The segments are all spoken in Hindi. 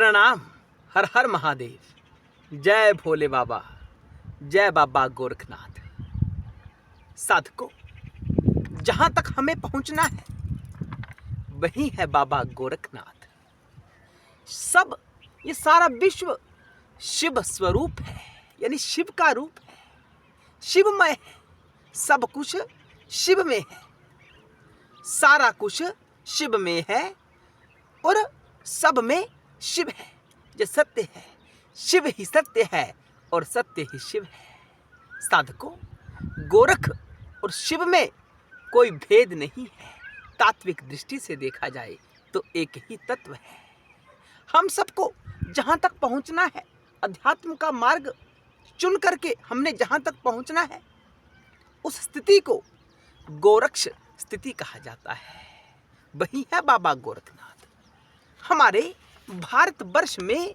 प्रणाम। हर हर महादेव। जय भोले बाबा, जय बाबा गोरखनाथ। साधकों, जहां तक हमें पहुंचना है वही है बाबा गोरखनाथ। ये सारा विश्व शिव स्वरूप है, यानी शिव का रूप है, शिवमय है। सब कुछ शिव में है, सारा कुछ शिव में है और सब में शिव है। जो सत्य है, शिव ही सत्य है और सत्य ही शिव है। साधकों, गोरख और शिव में कोई भेद नहीं है। तात्विक दृष्टि से देखा जाए तो एक ही तत्व है। हम सबको जहाँ तक पहुँचना है, अध्यात्म का मार्ग चुन करके हमने जहाँ तक पहुँचना है, उस स्थिति को गोरक्ष स्थिति कहा जाता है। वही है बाबा गोरखनाथ। हमारे भारतवर्ष में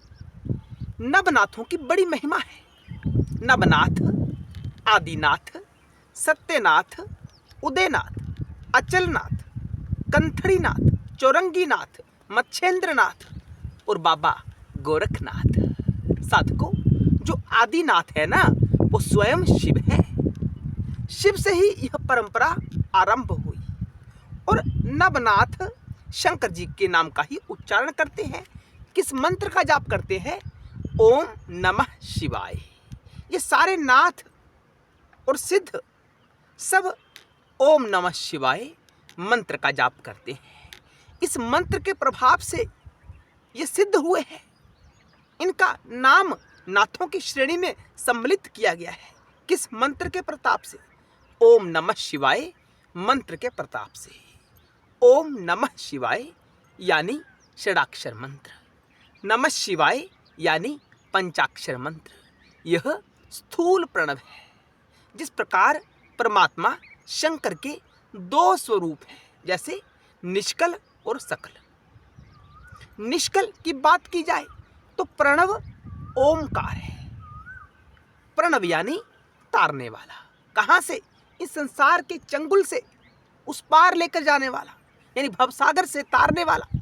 नवनाथों की बड़ी महिमा है। नवनाथ, आदिनाथ, सत्यनाथ, उदयनाथ, अचलनाथ, कंथड़ीनाथ, चौरंगीनाथ, मच्छेंद्रनाथ और बाबा गोरखनाथ। साधकों, जो आदिनाथ है ना, वो स्वयं शिव है। शिव से ही यह परंपरा आरंभ हुई और नवनाथ शंकर जी के नाम का ही उच्चारण करते हैं। किस मंत्र का जाप करते हैं? ओम नमः शिवाय। ये सारे नाथ और सिद्ध सब ओम नमः शिवाय मंत्र का जाप करते हैं। इस मंत्र के प्रभाव से ये सिद्ध हुए हैं। इनका नाम नाथों की श्रेणी में सम्मिलित किया गया है। किस मंत्र के प्रताप से? ओम नमः शिवाय मंत्र के प्रताप से। ओम नमः शिवाय यानी षडाक्षर मंत्र, नमः शिवाय यानी पंचाक्षर मंत्र। यह स्थूल प्रणव है। जिस प्रकार परमात्मा शंकर के दो स्वरूप हैं, जैसे निष्कल और सकल। निष्कल की बात की जाए तो प्रणव ओमकार है। प्रणव यानी तारने वाला। कहाँ से? इस संसार के चंगुल से उस पार लेकर जाने वाला, यानी भवसागर से तारने वाला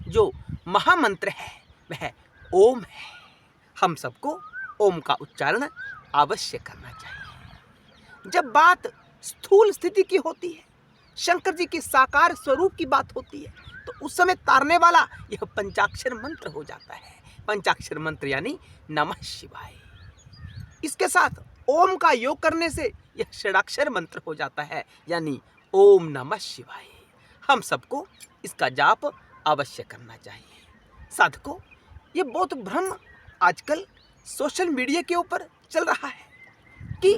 जो महामंत्र है वह ओम है। हम सबको ओम का उच्चारण अवश्य करना चाहिए। जब बात स्थूल स्थिति की होती है, शंकर जी के साकार स्वरूप की बात होती है, तो उस समय तारने वाला यह पंचाक्षर मंत्र हो जाता है। पंचाक्षर मंत्र यानी नमः शिवाय। इसके साथ ओम का योग करने से यह षडाक्षर मंत्र हो जाता है, यानी ओम नमः शिवाय। हम सबको इसका जाप अवश्य करना चाहिए। साधकों, ये बहुत भ्रम आजकल सोशल मीडिया के ऊपर चल रहा है कि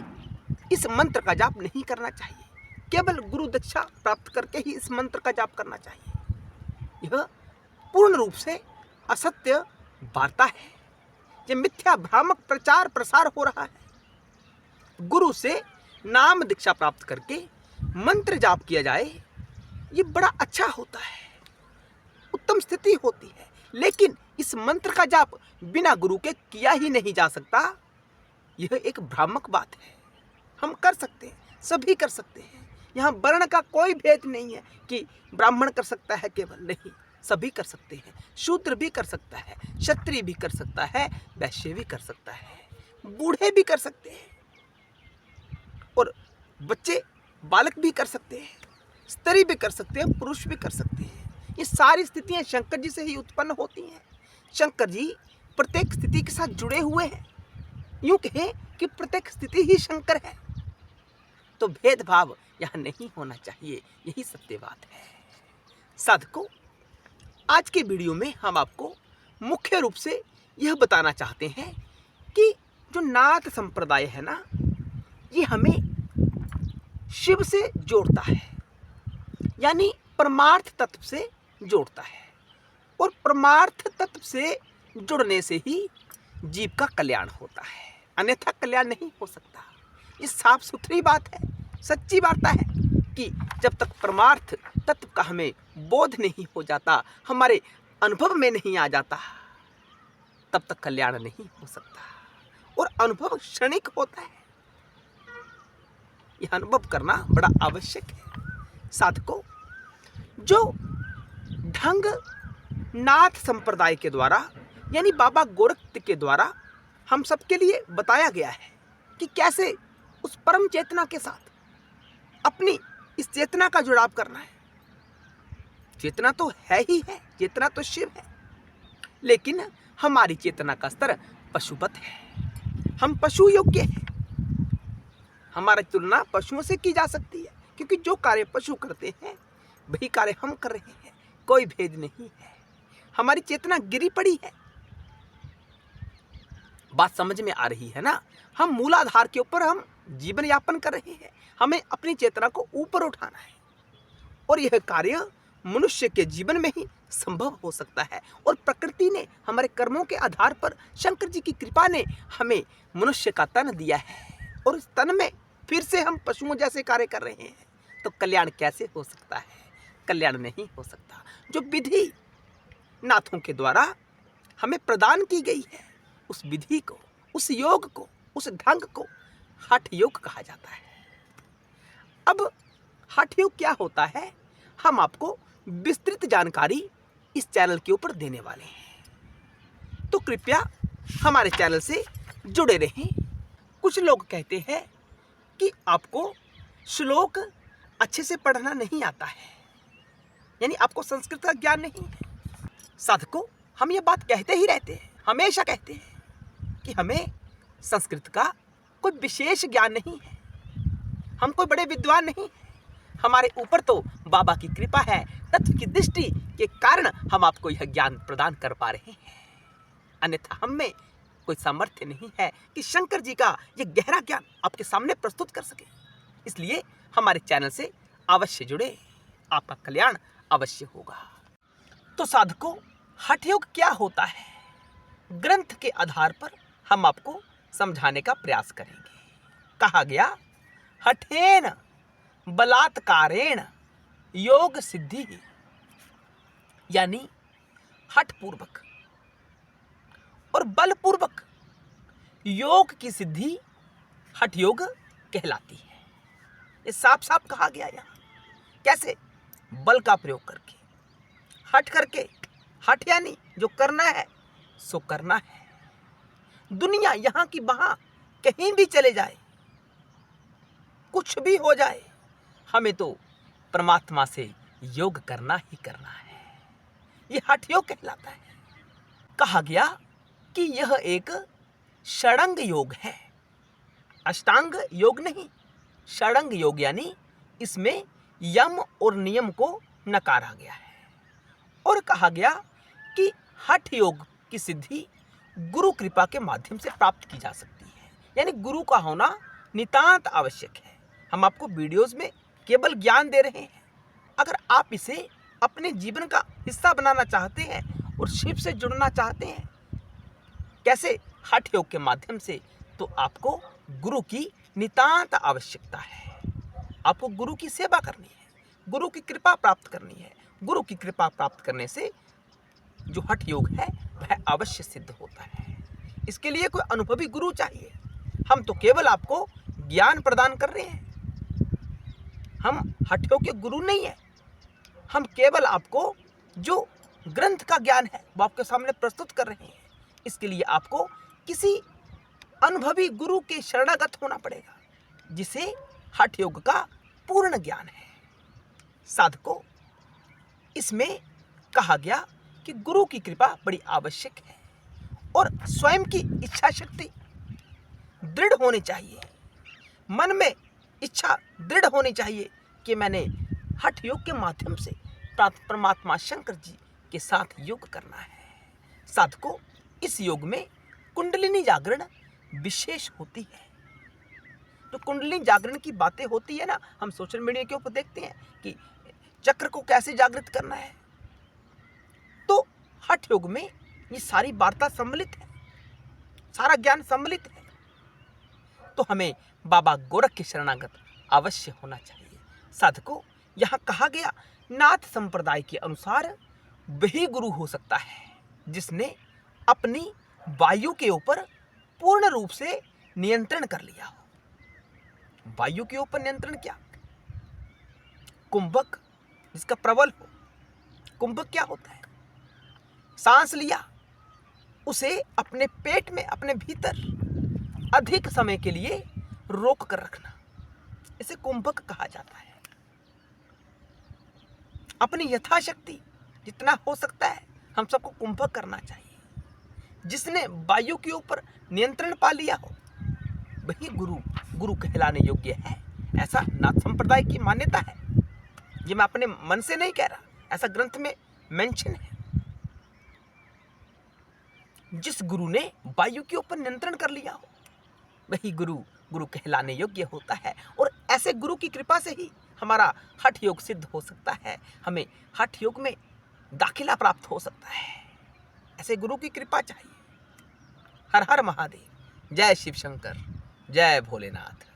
इस मंत्र का जाप नहीं करना चाहिए, केवल गुरु दीक्षा प्राप्त करके ही इस मंत्र का जाप करना चाहिए। यह पूर्ण रूप से असत्य वार्ता है। यह मिथ्या भ्रामक प्रचार प्रसार हो रहा है। गुरु से नाम दीक्षा प्राप्त करके मंत्र जाप किया जाए, ये बड़ा अच्छा होता है, उत्तम स्थिति होती है। लेकिन इस मंत्र का जाप बिना गुरु के किया ही नहीं जा सकता। यह एक भ्रामक बात है। हम कर सकते हैं, सभी कर सकते हैं। यहाँ वर्ण का कोई भेद नहीं है कि ब्राह्मण कर सकता है केवल, नहीं, सभी कर सकते हैं। शूद्र भी कर सकता है, क्षत्रिय भी कर सकता है, वैश्य भी कर सकता है, बूढ़े भी कर सकते हैं और बच्चे बालक भी कर सकते हैं, स्त्री भी कर सकते हैं, पुरुष भी कर सकते हैं। ये सारी स्थितियां शंकर जी से ही उत्पन्न होती हैं। शंकर जी प्रत्येक स्थिति के साथ जुड़े हुए हैं। यूं कहें कि प्रत्येक स्थिति ही शंकर है। तो भेदभाव यहाँ नहीं होना चाहिए, यही सत्य बात है। साधकों, आज के वीडियो में हम आपको मुख्य रूप से यह बताना चाहते हैं कि जो नाथ संप्रदाय है ना, ये हमें शिव से जोड़ता है, यानी परमार्थ तत्व से जोड़ता है। और परमार्थ तत्व से जुड़ने से ही जीव का कल्याण होता है, अन्यथा कल्याण नहीं हो सकता। ये साफ सुथरी बात है, सच्ची वार्ता है कि जब तक परमार्थ तत्व का हमें बोध नहीं हो जाता, हमारे अनुभव में नहीं आ जाता, तब तक कल्याण नहीं हो सकता। और अनुभव क्षणिक होता है, यह अनुभव करना बड़ा आवश्यक है। साधकों, जो ढंग नाथ संप्रदाय के द्वारा यानी बाबा गोरख के द्वारा हम सबके लिए बताया गया है कि कैसे उस परम चेतना के साथ अपनी इस चेतना का जुड़ाव करना है। चेतना तो है ही है, चेतना तो शिव है, लेकिन हमारी चेतना का स्तर पशुवत है। हम पशु योग्य हैं। हमारी तुलना पशुओं से की जा सकती है, क्योंकि जो कार्य पशु करते हैं वही कार्य हम कर रहे हैं, कोई भेद नहीं है। हमारी चेतना गिरी पड़ी है। बात समझ में आ रही है ना? हम मूलाधार के ऊपर हम जीवन यापन कर रहे हैं। हमें अपनी चेतना को ऊपर उठाना है, और यह कार्य मनुष्य के जीवन में ही संभव हो सकता है। और प्रकृति ने हमारे कर्मों के आधार पर, शंकर जी की कृपा ने हमें मनुष्य का तन दिया है, और इस तन में फिर से हम पशुओं जैसे कार्य कर रहे हैं, तो कल्याण कैसे हो सकता है? कल्याण नहीं हो सकता। जो विधि नाथों के द्वारा हमें प्रदान की गई है, उस विधि को, उस योग को, उस ढंग को हठ योग कहा जाता है। अब हठ योग क्या होता है, हम आपको विस्तृत जानकारी इस चैनल के ऊपर देने वाले हैं, तो कृपया हमारे चैनल से जुड़े रहें। कुछ लोग कहते हैं कि आपको श्लोक अच्छे से पढ़ना नहीं आता है, यानी आपको संस्कृत का ज्ञान नहीं है। साधकों, हम ये बात कहते ही रहते हैं, हमेशा कहते हैं कि हमें संस्कृत का कोई विशेष ज्ञान नहीं है, हम कोई बड़े विद्वान नहीं हैं। हमारे ऊपर तो बाबा की कृपा है, तत्व की दृष्टि के कारण हम आपको यह ज्ञान प्रदान कर पा रहे हैं, अन्यथा हम में कोई सामर्थ्य नहीं है कि शंकर जी का यह गहरा ज्ञान आपके सामने प्रस्तुत कर सके। इसलिए हमारे चैनल से अवश्य जुड़े, आपका कल्याण अवश्य होगा। तो साधकों, हठ योग क्या होता है, ग्रंथ के आधार पर हम आपको समझाने का प्रयास करेंगे। कहा गया, हठेन बलात्कारेण योग सिद्धि, यानी हठ पूर्वक और बलपूर्वक योग की सिद्धि हठ योग कहलाती है। ये साफ साफ कहा गया यहाँ। कैसे? बल का प्रयोग करके, हठ करके। हठ यानी जो करना है सो करना है। दुनिया यहाँ की वहां कहीं भी चले जाए, कुछ भी हो जाए, हमें तो परमात्मा से योग करना ही करना है। ये हठ योग कहलाता है। कहा गया कि यह एक षडंग योग है, अष्टांग योग नहीं। षडंग योग यानी इसमें यम और नियम को नकारा गया है। और कहा गया कि हठ योग की सिद्धि गुरु कृपा के माध्यम से प्राप्त की जा सकती है, यानी गुरु का होना नितांत आवश्यक है। हम आपको वीडियोस में केवल ज्ञान दे रहे हैं। अगर आप इसे अपने जीवन का हिस्सा बनाना चाहते हैं और शिव से जुड़ना चाहते हैं, कैसे? हठ योग के माध्यम से, तो आपको गुरु की नितांत आवश्यकता है। आपको गुरु की सेवा करनी है, गुरु की कृपा प्राप्त करनी है। गुरु की कृपा प्राप्त करने से जो हठ योग है वह अवश्य सिद्ध होता है। इसके लिए कोई अनुभवी गुरु चाहिए। हम तो केवल आपको ज्ञान प्रदान कर रहे हैं, हम हठ योग के गुरु नहीं है। हम केवल आपको जो ग्रंथ का ज्ञान है वो आपके सामने प्रस्तुत कर रहे हैं। इसके लिए आपको किसी अनुभवी गुरु के शरणागत होना पड़ेगा, जिसे हठ योग का पूर्ण ज्ञान है। साधकों, इसमें कहा गया कि गुरु की कृपा बड़ी आवश्यक है, और स्वयं की इच्छा शक्ति दृढ़ होनी चाहिए। मन में इच्छा दृढ़ होनी चाहिए कि मैंने हठ योग के माध्यम से परमात्मा शंकर जी के साथ योग करना है। साधकों, इस योग में कुंडलिनी जागरण विशेष होती है। तो कुंडलिनी जागरण की बातें होती है ना, हम सोशल मीडिया के ऊपर देखते हैं कि चक्र को कैसे जागृत करना है। तो हठ योग में ये सारी वार्ता सम्मिलित है, सारा ज्ञान सम्मिलित है। तो हमें बाबा गोरख के शरणागत अवश्य होना चाहिए। साधकों, यहाँ कहा गया, नाथ संप्रदाय के अनुसार वही गुरु हो सकता है जिसने अपनी वायु के ऊपर पूर्ण रूप से नियंत्रण कर लिया हो। वायु के ऊपर नियंत्रण क्या? कुंभक जिसका प्रबल हो। कुंभक क्या होता है? सांस लिया, उसे अपने पेट में, अपने भीतर अधिक समय के लिए रोक कर रखना, इसे कुंभक कहा जाता है। अपनी यथाशक्ति जितना हो सकता है हम सबको कुंभक करना चाहिए। जिसने वायु के ऊपर नियंत्रण पा लिया हो वही गुरु कहलाने योग्य है, ऐसा नाथ संप्रदाय की मान्यता है। ये मैं अपने मन से नहीं कह रहा, ऐसा ग्रंथ में मेंशन है। जिस गुरु ने वायु के ऊपर नियंत्रण कर लिया हो वही गुरु कहलाने योग्य होता है। और ऐसे गुरु की कृपा से ही हमारा हठ योग सिद्ध हो सकता है, हमें हठ योग में दाखिला प्राप्त हो सकता है। ऐसे गुरु की कृपा चाहिए। हर हर महादेव। जय शिव शंकर, जय भोलेनाथ।